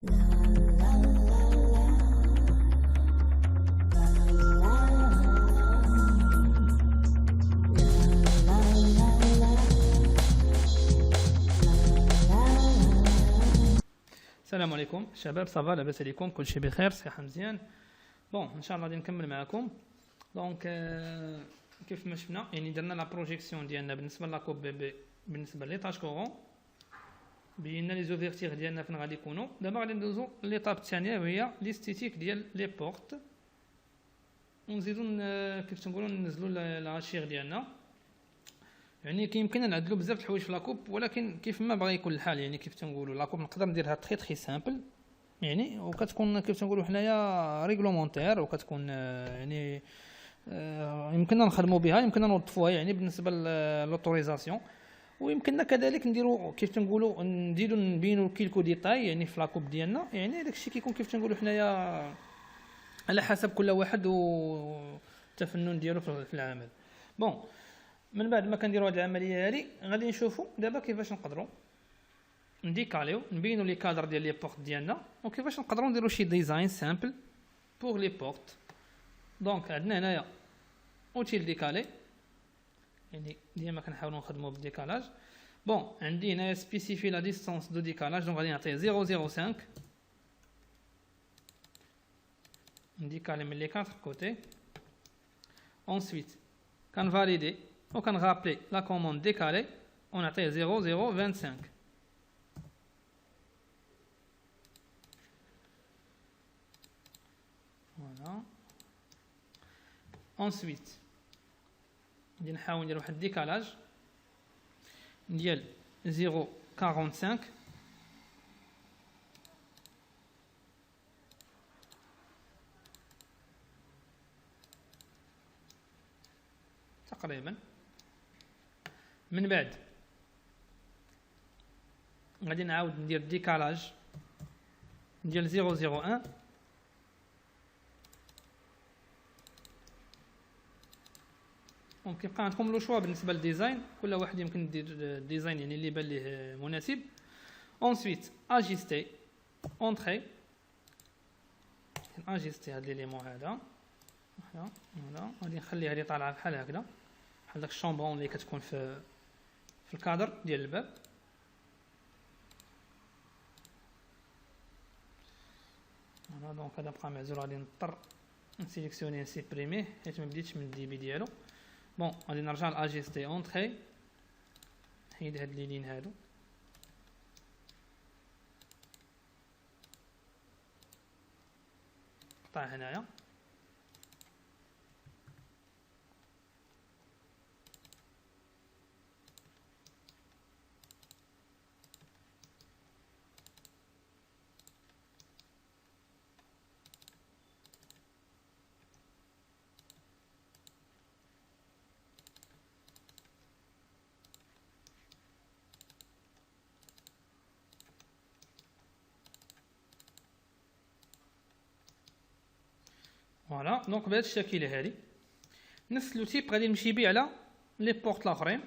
السلام عليكم شباب، صافا لاباس عليكم؟ كلشي بخير، صحه مزيان. بون ان شاء الله غادي نكمل معكم. دونك كيف ما شفنا يعني درنا لا بروجيكسيون ديالنا بالنسبه لاكوب بي بي، بالنسبه ليطاج كورون بينا لي زوفيرتيغ ديالنا فين غادي يكونوا. دابا غادي ندوزو ليطاب الثانيه وهي ليستيتيك ديال لي بورت، ونزيدو كيف تنقولوا ننزلوا لاشير ديالنا. يعني كيمكننا نعدلوا بزاف د الحوايج في لاكوب، ولكن كيف ما بغى يكون الحال يعني كيف تنقولوا لاكوب نقدر نديرها تري سامبل يعني، وكتكون كيف تنقولوا حنايا ريغلومونتير، وكتكون يعني يمكننا نخدموا بها، يمكننا نوظفوها يعني بالنسبه للوتوريزاسيون، ويمكننا كذلك نديروا كيف تنقولوا نزيدوا نبينوا كيلكو ديتاي يعني في لاكوب ديالنا. يعني داكشي كيكون كيف تنقولوا حنايا على حسب كل واحد والتفنن ديالو في العمل. بون من بعد ما كنديروا هذه العمليه هذه غادي نشوفوا دابا كيفاش نقدروا نديكاليو نبينوا لي كادر ديال لي بورت ديالنا، وكيفاش نقدروا نديروا شي ديزاين سامبل بوغ لي بورت. دونك عندنا هنايا اوتيل ديكالي، يعني ديما كنحاولوا نخدموا بالديكالاج. بون عندي هنايا سبيسيفي لا ديستانس دو ديكالاج، دونك غادي نعطيه 0.05 نديكالي من لي 4 كوتي. ensuite كنفاليدي وكنغابلي لا كوموند ديكالي ونعطيه 0.025. فوالا. ensuite غادي نحاول ندير واحد الديكالاج ديال 0.45 تقريبا. من بعد غادي نعاود ندير ديكالاج ديال 0.01 وكيبقى عندكم لو شوا بالنسبه للديزاين، كل واحد يمكن يدير الديزاين يعني اللي بان ليه مناسب. ensuite اجيستي اونطري، اجيستي هاد ليليمون هذا فوالا. غادي نخليها اللي طالعه بحال هكذا، بحال داك الشامبرون اللي كتكون في الكادر ديال الباب. فوالا. دونك هذا بقى معزول، غادي نضطر نسيليكسيوني نسيبريميه حيت ما بديتش من الدي بي ديالو. بون غادي نرجع لاجيستي اونطري، نحيد هاد لي لين هادو، نقطع هنايا. فوالا. دونك بهذا الشكل هذه نفس لو تيب غادي نمشي به على لي بورت الاخرين.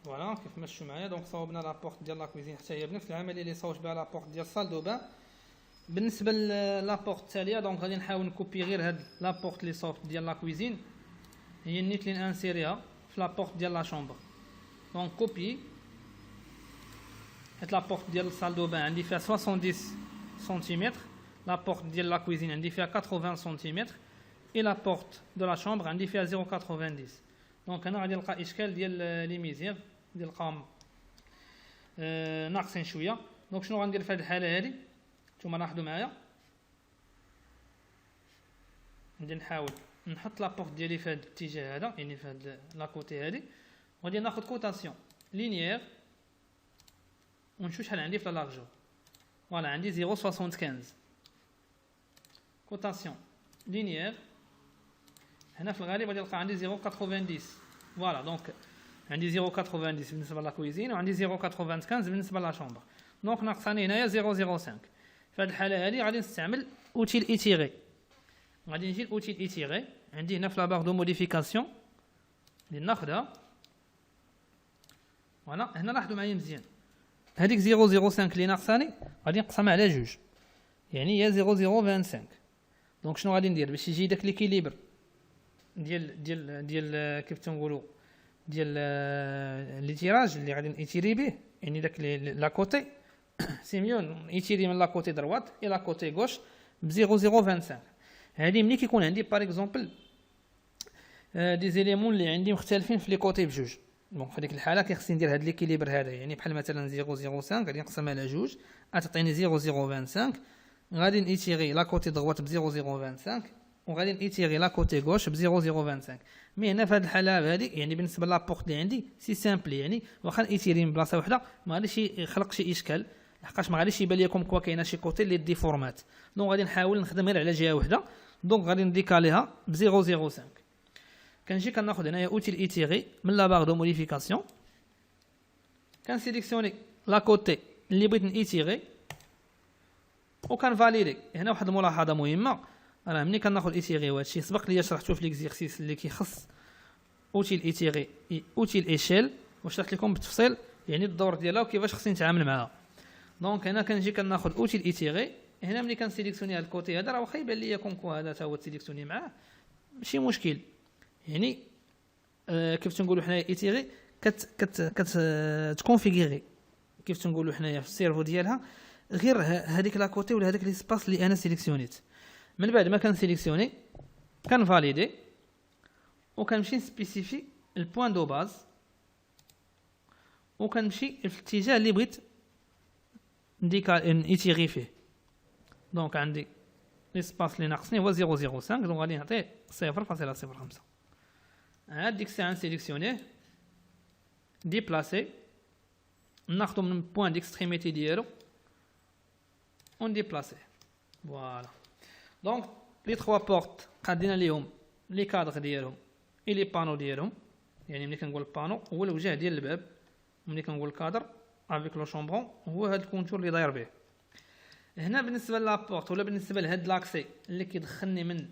فوالا كيف ما شفتوا معايا. دونك صاوبنا لا بورت ديال لا كويزين حتى هي بنفس العمليه اللي صاوبت بها لا بورت ديال الصال دو بان. بالنسبه لا بورت التاليه دونك غادي نحاول نكوبي غير هاد لا بورت اللي صاوبت ديال لا كويزين، هي نيت لي انسيريها في لا بورت ديال لا شومبر. دونك كوبي، حيت لا بورت ديال الصال دو بان عندي فيها 70 سنتيمتر، la porte de la cuisine عندي فيها 80 سنتيمتر، et la porte de la chambre عندي فيها 0.90. دونك هنا غادي نلقى اشكال ديال لي ميزير ديال القام ناقصين شويه. دونك شنو غندير في هذه الحاله هذه؟ نتوما لاحظوا معايا، غادي نحاول نحط لا بورت ديالي في هذا الاتجاه هذا، يعني في هذا لا كوتي هذه، وغادي ناخذ كوتاسيون لينيير ونشوف شحال عندي في لا لارجور. فوالا عندي 0.75 كوتاسيون لينيير. هنا في الغالب غادي نلقى عندي 0.90. فوالا. دونك عندي 0.90 بالنسبه لا كويزين، وعندي 0.95 بالنسبه لا شومبر. دونك ناقصاني هنايا 0.05. في هذه الحاله هذه غادي نستعمل اوتيل ايتيغي. غادي نجي لاوتيل ايتيغي، عندي هنا في لا بار دو موديفيكاسيون اللي ناخذها. فوالا. هنا لاحظوا معايا مزيان، هذيك 0.05 اللي ناقصاني غادي نقسمها على جوج، يعني هي 0.025. دونك شنو غادي ندير باش يجي داك ليكيليبر ديال كيف تنقولوا ديال لي تيراج اللي غادي نيتيري به، يعني داك لا كوتي سي ميو يتيري من لا كوتي دروات الى لا كوتي غوش ب 0.025. هذه ملي كيكون عندي باغ اكزومبل دي زيليمون اللي عندي مختلفين في لي كوتي بجوج، دونك في هذيك الحاله كيخصني ندير هاد ليكيليبر هذا، يعني بحال مثلا 0.05 غادي نقسم على جوج غتعطيني 0.025. غادي نيتيري لا كوتي دروات ب 0.025 وغادي نيتيري لا كوتي غوش ب 0.025. مي هنا في هذه الحاله هذه يعني بالنسبه لابورت اللي عندي سي سامبل، يعني واخا نيتيري من بلاصه وحده ما غاديش يخلق شي اشكال، لحقاش ما غاديش يبان لكم كوا كاينه شي كوتي اللي ديفورمات. دونك غادي نحاول نخدم غير على جهه وحده، دونك غادي نديكاليها ب 0.05. كنجي كناخذ هنايا اوتيل ايتيري من لا باغ دو موديفيكاسيون، كنسيليكسيوني لا كوتي اللي بغيت نيتيري وكنفاليدي. هنا واحد الملاحظه مهمه، راه ملي كناخذ ايتيري وهادشي سبق لي شرحته في ليكزيرسيس اللي كيخص اوتيل ايتيري اوتيل ايشيل، وشرحت لكم بالتفصيل يعني الدور ديالها وكيفاش خصني نتعامل معها. دونك هنا كنجي كناخذ اوتيل ايتيري، هنا ملي كنسيليكسيوني هاد الكوتي هذا راه واخا يبان ليا كونكو هذا تا هو تسيليكسيوني معاه ماشي مشكل، يعني كيف تنقولوا حنايا ايتيري تكونفيغيري كيف تنقولوا حنايا في السيرفو ديالها غير هذيك لا كوتي ولا هذاك ليسباس اللي انا سيليكسيونيت. من بعد ما كنسيليكسيوني كنفاليدي وكنمشي نسبيسيفي البوين دو باز وكنمشي في الاتجاه اللي بغيت نيتيغي فيه. دونك عندي ليسباس اللي ناقصني هو 0.05، دونك غادي نعطيه 0.05. عاد ديك الساعه نسيليكسيونيه ديبلاسي، ناخذو من البوين ديكستريميتي ديالو ونديبلاسيه. فوالا دونك لي 3 بورت قادين ليهم لي كادغ ديالهم اي لي بانو ديالهم، يعني ملي كنقول بانو هو الوجه ديال الباب، ملي كنقول كادر افيك لو شومبرون هو هذا الكونتور اللي داير به. هنا بالنسبه لابورت ولا بالنسبه لهاد لاكسي اللي كيدخلني من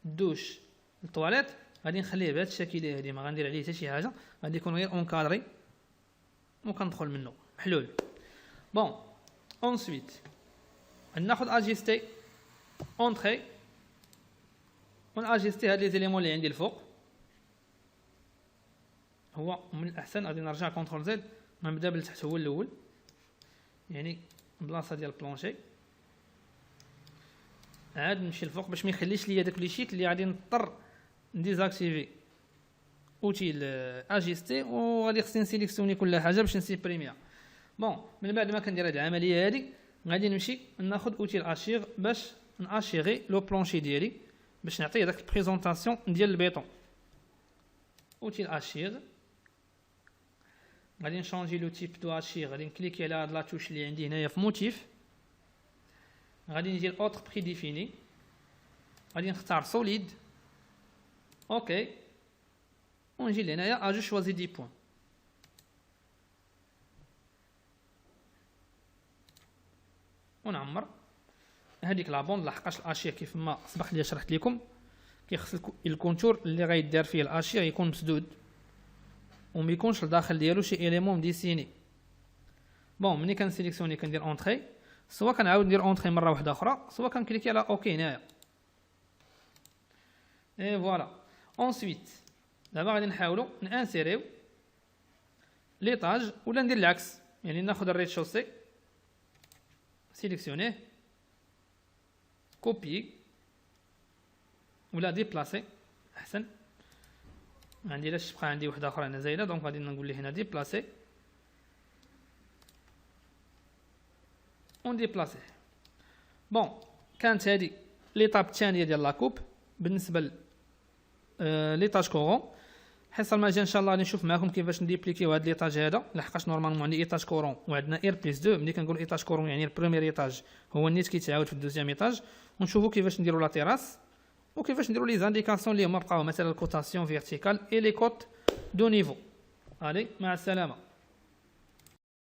الدوش للطواليت غادي نخليه بهذا الشكل هادي، ما غندير عليه حتى شي حاجه، غادي يكون غير اونكادري وكندخل منه محلول. بون اونسويت ناخذ اجيستي اونتري وناجيستي هاد لي زيليمون اللي عندي الفوق. هو من الاحسن غادي نرجع كونترول زد ونبدا بالتحت هو الاول، يعني بلاصه ديال البلونشي، عاد نمشي الفوق باش ما يخليش ليا داك لي شيت اللي غادي نضطر نديزاكتيفي اوتيل اجيستي وغادي خصني نسيليكسيوني كل حاجه باش نسيبريميها. بون من بعد ما كندير هاد العمليه هادي غادي نمشي ناخذ اوتيل اشيغ باش ناشيغي لو بلونشي ديالي باش نعطيه داك البريزونطاسيون ديال البيطون. اوتيل اشيغ غادي نشونجي لو تيب دو اشيغ، غادي نكليكي على هاد لا توش اللي عندي هنايا في موتيف، غادي نجي لاوتر بري ديفيني، غادي نختار سوليد اوكي ونجي لهنايا اجو شوازي دي بوين. ونعمر هذيك لا بوند، لحقاش الاشير كيف ما سبق لي شرحت لكم كيخص الكونتور اللي غيدار فيه الاشير يكون مسدود وما يكونش الداخل ديالو شي اليمون مديسيني. بون ملي كنسيليكسيوني كندير اونطري، سواء كنعاود ندير اونطري مره واحده اخرى سواء كنكليكي على اوكي هنايا. اي فوالا اونسويت دابا غادي نحاولوا نانسيريو ليطاج ولا ندير العكس، يعني ناخذ الريد شوسي سيليكسيونيه كوبي ولا ديبلاسي احسن، ما عندي لاش تبقى عندي وحده اخرى هنا زايده، دونك غادي نقول ليه هنا ديبلاسي اون ديبلاسي. بون كانت هذه ليطاب الثانيه ديال لاكوب بالنسبه ليطاج كورون. الحصه الماجيه ان شاء الله غادي نشوف معكم كيفاش نديبليكيو هذا ليطاج هذا، لحقاش نورمالمون عندي ايطاج كورون وعندنا اير بليس 2. ملي كنقول ايطاج كورون يعني البروميير ايطاج هو النيت كيتعاود في الدوزيام ايطاج، ونشوفوا كيفاش نديروا لا تيراس وكيفاش نديروا لي زانديكاسيون اللي هما بقاو مثلا الكوتاسيون فيرتيكال اي لي كوت دو نيفو. علي مع السلامه.